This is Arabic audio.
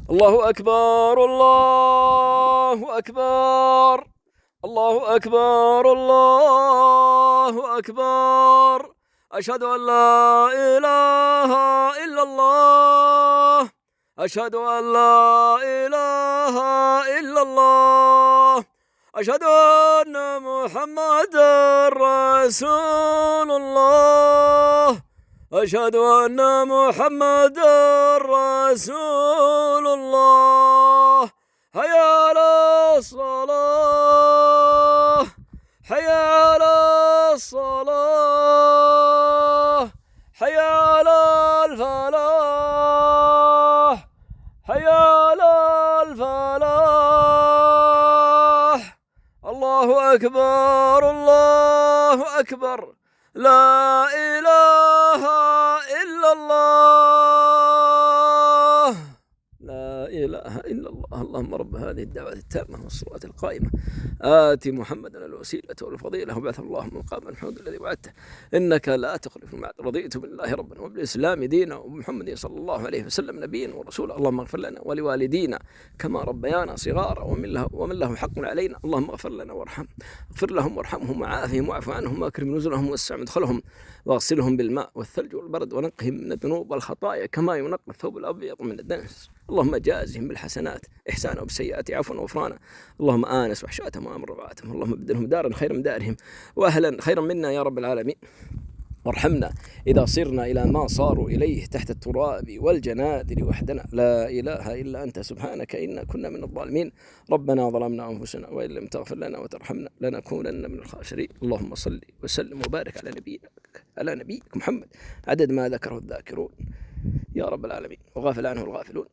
الله أكبر الله أكبر الله أكبر الله أكبر. أشهد أن لا إله إلا الله. أشهد أن لا إله إلا الله. أشهد أن محمدا رسول الله. أشهد أن محمدا رسول الله. حي على الصلاة حي على الصلاة حي على الفلاح حي على الفلاح. الله أكبر الله أكبر. لا إله إلا الله. لا إله إلا الله. اللهم رب هذه الدعوة التامة والصلاة القائمة آت محمدا الوسيلة والفضيلة وبعث الله مقاما محمود الذي وعدته إنك لا تخلف الميعاد. رضيت بالله ربا وبالإسلام دينا وبمحمد صلى الله عليه وسلم نبيا ورسولا. اللهم اغفر لنا ولوالدينا كما ربيانا صغارا ومن له حق علينا. اللهم اغفر لنا وارحم اغفر لهم وارحمهم وعافهم واعف عنهم واكرم نزلهم ووسع مدخلهم واغسلهم بالماء والثلج والبرد ونقهم من الذنوب والخطايا كما ينقى الثوب الأبيض من الدنس. اللهم جازهم بالحسنات إحسانا وبالسيئات عفوا وغفرانا. اللهم آنس وحشاتهم وأمر روعاتهم. اللهم بدلهم دارا خيرا من دارهم وأهلا خيرا منا يا رب العالمين. وارحمنا إذا صرنا إلى ما صاروا إليه تحت التراب والجنادل وحدنا. لا إله إلا أنت سبحانك إنا كنا من الظالمين. ربنا ظلمنا أنفسنا وإن لم تغفر لنا وترحمنا لنكونن من الخاسرين. اللهم صل وسلم وبارك على نبيك محمد عدد ما ذكره الذاكرون يا رب العالمين وغافل عنه الغافلون.